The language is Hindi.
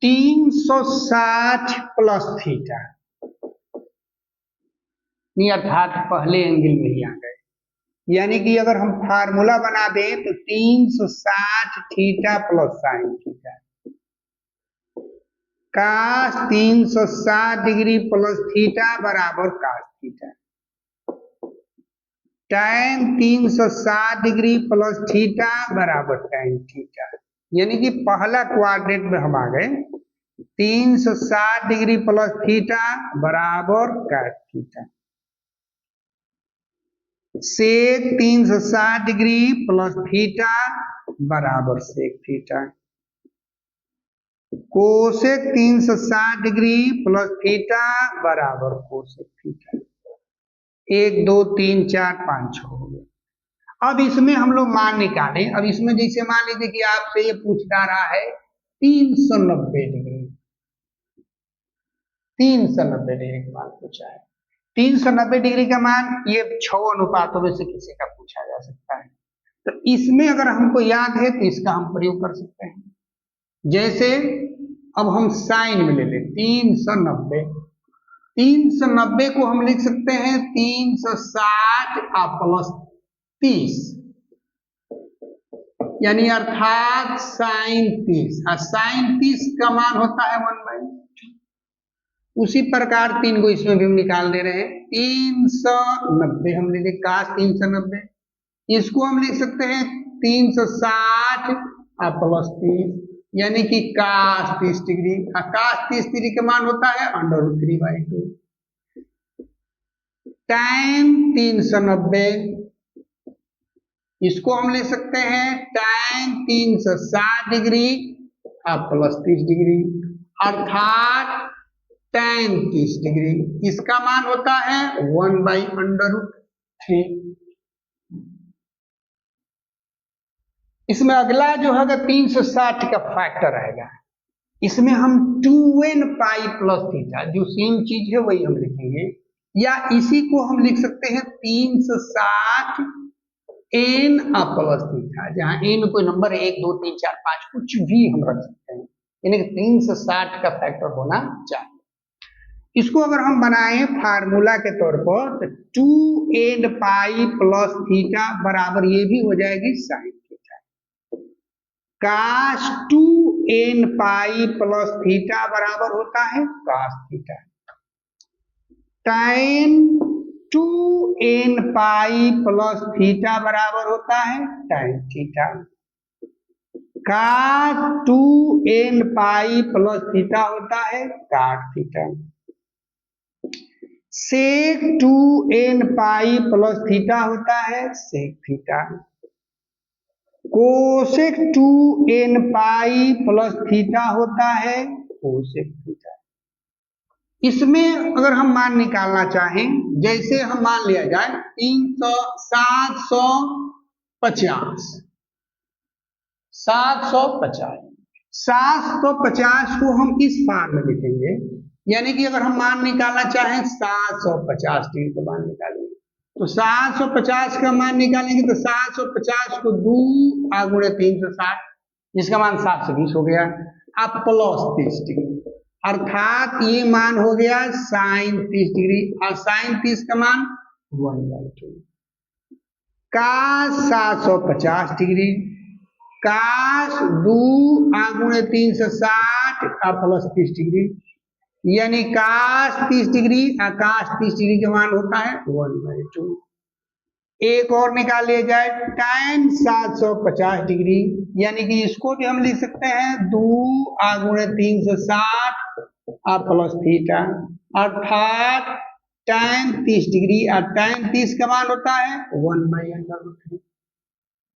360 प्लस थीटा, अर्थात पहले एंगल में ही आ गए। यानी कि अगर हम फार्मूला बना दें तो 360 theta plus sine theta, cos 360 degree plus theta बराबर cos theta, tan 360 degree plus theta बराबर tan थीटा। यानी कि पहला क्वाड्रेंट में हम आ गए, 360 डिग्री प्लस थीटा बराबर cot theta, sec 360 degree plus theta बराबर sec theta, cosec 360 degree plus theta बराबर कोसेक थीटा। 1 2 3 4 5 6 हो गए। अब इसमें हम लोग मान निकालें। अब इसमें जैसे मान लीजिए कि आपसे ये पूछता रहा है 390 डिग्री, 390 डिग्री का मान पूछा है। 390 डिग्री का मान ये 6 अनुपातों में से किसी का पूछा जा सकता है। तो इसमें अगर हमको याद है तो इसका हम प्रयोग कर सकते हैं। जैसे अब हम साइन में ले लें 390, 390 को हम लिख सकते हैं 360 प्लस 30, यानी अर्थात साइन 30, और साइन 30 का मान होता है 1/2। उसी प्रकार 3 को इसमें भी हम निकाल दे रहे हैं। 390 हम ले लें काश 390, इसको हम लिख सकते हैं 360 प्लस 30, यानी कि काश 30 डिग्री। काश 30 डिग्री का मान होता है √3/2। tan 390, इसको हम ले सकते हैं tan 360 डिग्री प्लस 30 डिग्री, अर्थात tan 30 डिग्री। इसका मान होता है 1/√3। इसमें अगला जो है 360 का फैक्टर रहेगा। इसमें हम 2n पाई प्लस थीटा, जो सेम चीज है वही हम लिखेंगे, या इसी को हम लिख सकते हैं 360 n प्लस थीटा, जहां n कोई नंबर है 1 2 3 4 5 कुछ भी हम रख सकते हैं, यानी कि 360 का फैक्टर होना चाहिए। इसको अगर हम बनाएं फार्मूला के तौर पर तो 2n पाई प्लस थीटा बराबर ये भी हो जाएगी साइन थीटा, काश 2n पाई प्लस थीटा बराबर होता है cos theta, tan 2n pi plus theta बराबर होता है tan थीटा, काश 2n पाई प्लस थीटा होता है cot theta, sec 2n pi plus theta होता है sec theta, cosec 2n pi plus theta होता है कोसेक थीटा। इसमें अगर हम मान निकालना चाहें, जैसे हम मान लिया जाए 750 को हम इस फॉर्म में लिखेंगे, यानी कि अगर हम मान निकालना चाहें 750 डिग्री का मान निकालेंगे तो 750 का मान निकालेंगे तो 750 को 2 × 360, जिसका मान 720 हो गया, अब प्लस 30 डिग्री, अर्थात ये मान हो गया साइन 30 डिग्री, और साइन 30 का मान 1/2, काश 750 डिग्री, काश 2 × 360 प्लस 30 डिग्री, यानी काश 30 डिग्री काश 30 डिग्री का मान होता है 1/2। एक और निकाल लिया जाए tan 750 डिग्री, यानी कि इसको भी हम लिख सकते हैं 2 × 360 प्लस थीटा, अर्थात tan 30 डिग्री, और tan 30 का मान होता है 1/√3।